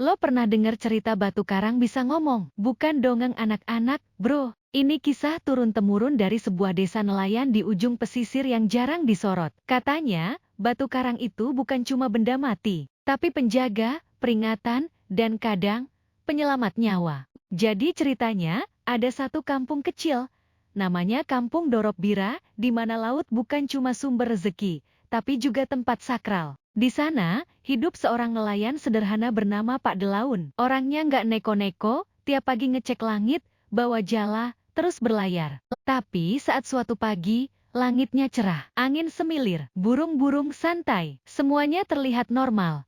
Lo pernah dengar cerita batu karang bisa ngomong? Bukan dongeng anak-anak, bro. Ini kisah turun-temurun dari sebuah desa nelayan di ujung pesisir yang jarang disorot. Katanya, batu karang itu bukan cuma benda mati, tapi penjaga, peringatan, dan kadang, penyelamat nyawa. Jadi ceritanya, ada satu kampung kecil, namanya Kampung Dorop Bira, di mana laut bukan cuma sumber rezeki, tapi juga tempat sakral. Di sana, hidup seorang nelayan sederhana bernama Pak Delaun. Orangnya nggak neko-neko, tiap pagi ngecek langit, bawa jala, terus berlayar. Tapi saat suatu pagi, langitnya cerah, angin semilir, burung-burung santai, semuanya terlihat normal.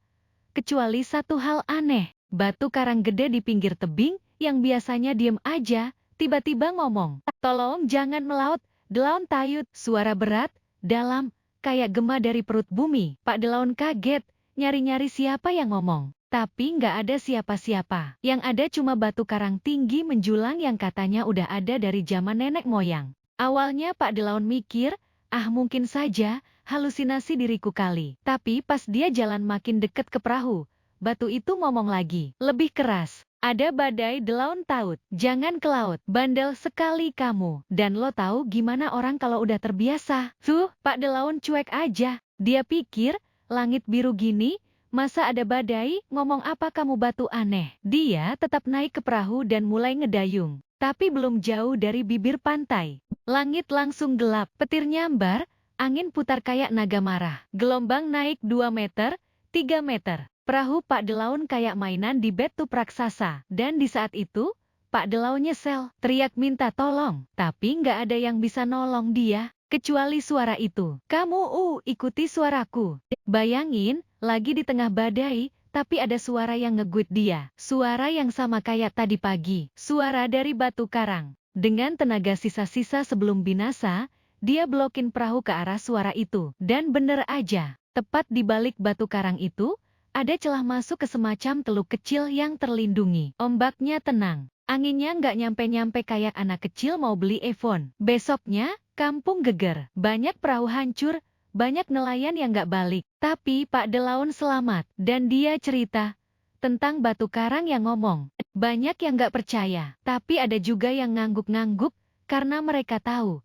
Kecuali satu hal aneh, batu karang gede di pinggir tebing, yang biasanya diem aja, tiba-tiba ngomong, "Tolong jangan melaut, Delaun tayut." Suara berat, dalam, kayak gema dari perut bumi. Pak Delaun kaget, nyari-nyari siapa yang ngomong. Tapi nggak ada siapa-siapa. Yang ada cuma batu karang tinggi menjulang yang katanya udah ada dari zaman nenek moyang. Awalnya Pak Delaun mikir, mungkin saja, halusinasi diriku kali. Tapi pas dia jalan makin deket ke perahu, batu itu ngomong lagi, lebih keras. "Ada badai Delaun taut, jangan ke laut, bandel sekali kamu." Dan lo tahu gimana orang kalau udah terbiasa? Tuh, Pak Delaun cuek aja. Dia pikir, langit biru gini, masa ada badai, ngomong apa kamu batu aneh. Dia tetap naik ke perahu dan mulai ngedayung. Tapi belum jauh dari bibir pantai, langit langsung gelap, petir nyambar, angin putar kayak naga marah. Gelombang naik 2 meter, 3 meter. Perahu Pak Delaun kayak mainan di batu raksasa. Dan di saat itu, Pak Delaun nyesel, teriak minta tolong. Tapi nggak ada yang bisa nolong dia, kecuali suara itu. "Kamu ikuti suaraku." Bayangin, lagi di tengah badai, tapi ada suara yang ngeguit dia. Suara yang sama kayak tadi pagi. Suara dari batu karang. Dengan tenaga sisa-sisa sebelum binasa, dia blokin perahu ke arah suara itu. Dan bener aja, tepat di balik batu karang itu, ada celah masuk ke semacam teluk kecil yang terlindungi. Ombaknya tenang. Anginnya nggak nyampe-nyampe kayak anak kecil mau beli iPhone. Besoknya, kampung geger. Banyak perahu hancur, banyak nelayan yang nggak balik. Tapi Pak Delaun selamat. Dan dia cerita tentang batu karang yang ngomong. Banyak yang nggak percaya. Tapi ada juga yang ngangguk-ngangguk karena mereka tahu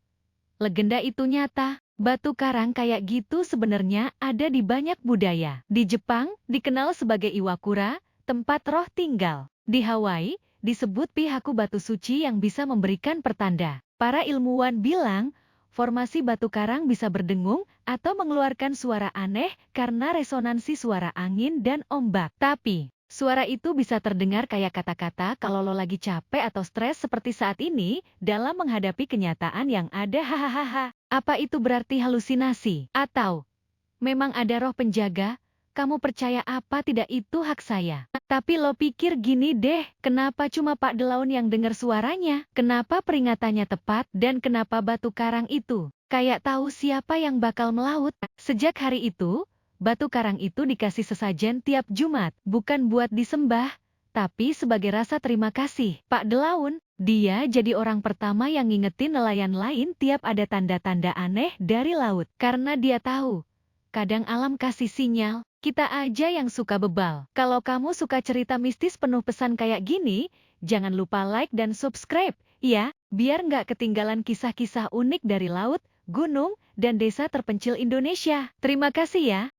legenda itu nyata. Batu karang kayak gitu sebenarnya ada di banyak budaya. Di Jepang, dikenal sebagai Iwakura, tempat roh tinggal. Di Hawaii, disebut Pihaku batu suci yang bisa memberikan pertanda. Para ilmuwan bilang, formasi batu karang bisa berdengung atau mengeluarkan suara aneh karena resonansi suara angin dan ombak. Tapi, suara itu bisa terdengar kayak kata-kata kalau lo lagi capek atau stres seperti saat ini, dalam menghadapi kenyataan yang ada. Hahaha. Apa itu berarti halusinasi? Atau memang ada roh penjaga? Kamu percaya apa tidak itu hak saya. Tapi lo pikir gini deh, kenapa cuma Pak Delaun yang dengar suaranya? Kenapa peringatannya tepat? Dan kenapa batu karang itu kayak tahu siapa yang bakal melaut? Sejak hari itu, batu karang itu dikasih sesajen tiap Jumat, bukan buat disembah, tapi sebagai rasa terima kasih. Pak Delaun, dia jadi orang pertama yang ngingetin nelayan lain tiap ada tanda-tanda aneh dari laut. Karena dia tahu, kadang alam kasih sinyal, kita aja yang suka bebal. Kalau kamu suka cerita mistis penuh pesan kayak gini, jangan lupa like dan subscribe, ya, biar nggak ketinggalan kisah-kisah unik dari laut, gunung, dan desa terpencil Indonesia. Terima kasih ya.